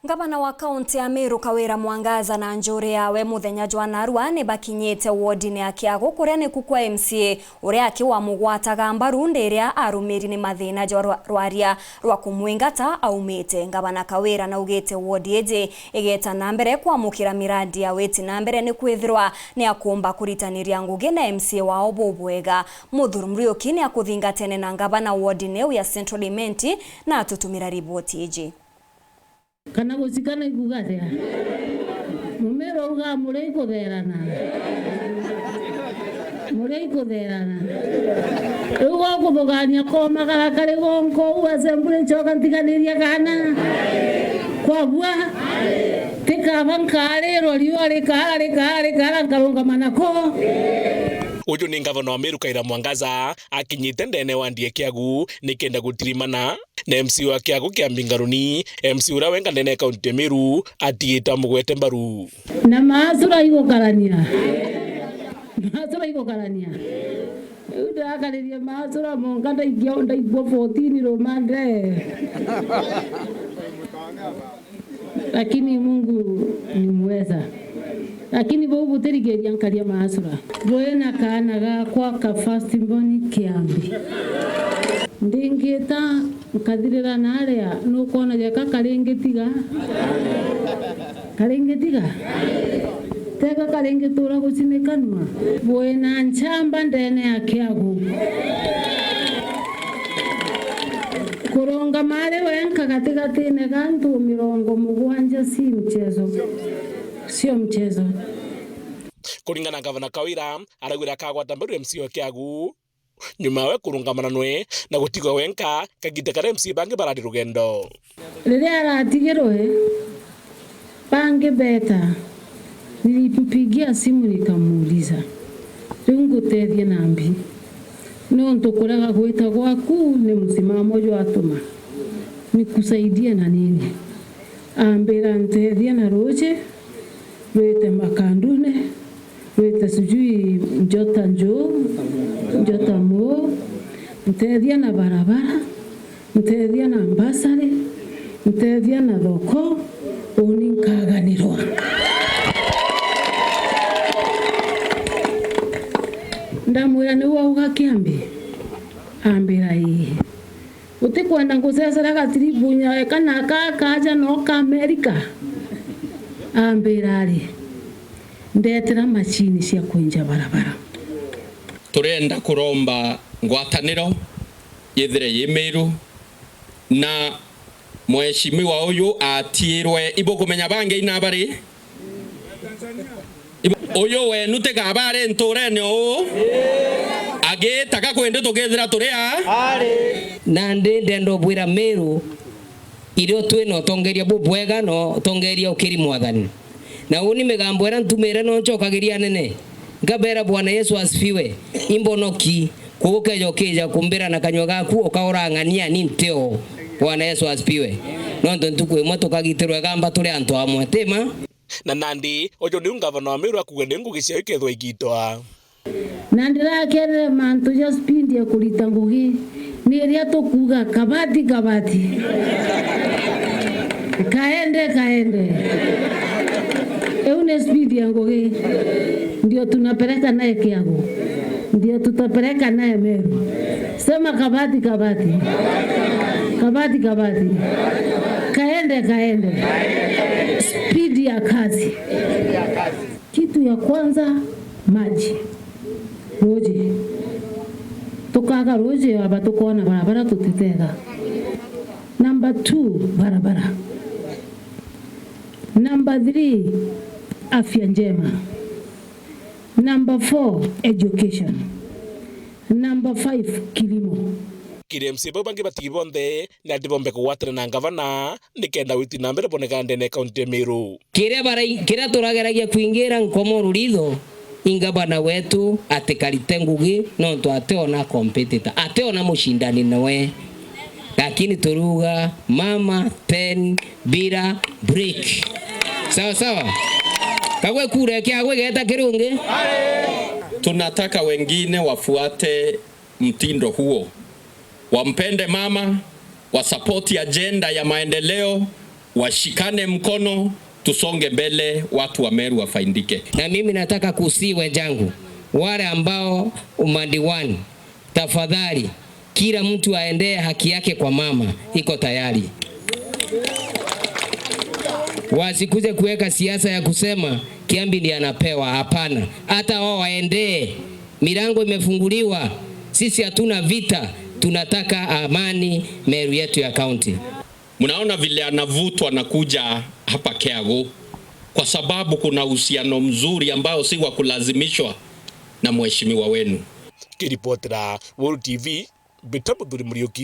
Gavana wa kaunti ya Meru Kawira Mwangaza na njore yawe muthenya jwa narua ni bakinyite wodini ya Kiago kuria ni kukwa MCA uria akiwa mugwataga mbaru ndiria arumiri ni mathina jwa rwaria rwa kumwingata aumite. Gavana Kawira na ugete wodi eje igeta na mbere kwa mukira miradi ya weti na mbere ni kwithirwa ni akumba kuritaniria ngugi na MCA wao Bobwega. Muthuru Muriuki ni akuthingatene na gavana wodini ya Central Imenti na atutumira riboti eje. Kana gusikana ikugathea mumero uga mureiko therana ugo kuthugania komagara kari gonko uasembure choka ntiganiria kana kwagua tikaba nkarero riore kare nkarunga manako. Uyu ni gavana wa Meru Kawira Mwangaza akinyite ndene wa ndie Kiagu nikenda gutirimana na MC wa Kiagu kiambi ngaruni MC ura wenga ndene kaunti ya Meru atiita mugwete mbaru na maasura igokarania uda akariria maasura monganda igionda igwo 14 romande lakini Mungu ni mweza. Lakini bo buterigeria nkaria maasura bwena kana gakwa ka first born Kiambi ndingita nkathirira naria nukona jeka karengetiga tega karengetura gucimekanwa bwena nchamba ndene ya Kiagu kuronga mare wenka katikatine gantu 70 sio mchezo. Kuringana na gavana Kawira aragwira kagwata mbaru MC wa Kiagu nyuma we kurungamana nwe na gutigwa wenka kagite kare MC bange baradi rugendo riria aratigirwe bange beta nilipigia simu nikamuuliza ngutethie nambi no ntukuraga gwita gwaku ni msimamo jo atuma nikusaidia na nini ambira ntethie na roje wete makandune wete sujui njota mo ntethia na barabara ntethia na mbasare ntethia na thoko uninkaganirwa ndamwira ni wauga Kiambi ambira ii utikwenda ngusesera gatiribunya kana kaja no ka Amerika ambira ri ndetera machini cia kwenja barabara. Turenda kuromba ngwataniro yethire yimeru na mweshimiwa uyu atirwe ibo kumenya bange ina bari uyu we nutega bare nturene o agitaka kwende tugethira turia na ndendo bwira Meru irio twino tongeria Bobwega no tongeria ukiri mwathani na uni migambo era ntumire no nchokagiria nene ngabera Bwana Yesu asifiwe imbonoki kugukejo kija kumbira na kanywa gaku ukaurangania ni nteo. Bwana Yesu asifiwe no ntukwe mwe tukagitirwe gamba turi antu amwe tema na nandi ojo ni gavana wa Meru akugende ngugi cia ikethwa igitwa nandira kere mantu ja speed ya kulita ngugi ni ria tukuga kabati kaende eune speed ya ngugi ndio tunapeleka naye Kiagu ndio tutapeleka naye Meru. Sema kabati kaende speed ya kazi. Kitu ya kwanza maji roje tukaga roje aba tukona barabara tutitega. Number 2 barabara. Number 3 afya njema. Number 4 education. Number 5 kilimo. Kire MC bange batibonde na dibombe kuwatira na gavana nikenda witi na mbere boneka ndene kaunti ya Meru kira turageragia kuingira nkomo ritho ingabana wetu atikarite ngugi no twateona competitor ateona mushindani nawe lakini turuga mama 10 bila break sawa kagwe kure Kiagwe geta kirungi. Tunataka wengine wafuate mtindo huo, wampende mama, wasapoti agenda ya maendeleo washikane mkono, tusonge mbele, watu wa Meru wafaindike. Na mimi nataka kusii wenzangu wale ambao umadiwani, tafadhali kila mtu aendee haki yake kwa mama, iko tayari. Wasikuze kuweka siasa ya kusema Kiambi ndiye anapewa, hapana. Hata wao waendee, milango imefunguliwa. Sisi hatuna vita, tunataka amani Meru yetu ya kaunti. Mnaona vile anavutwa na kuja hapa Kiagu kwa sababu kuna uhusiano mzuri ambao si wa kulazimishwa na mheshimiwa wenu. Kiripotera World TV, Bitabu Muriuki.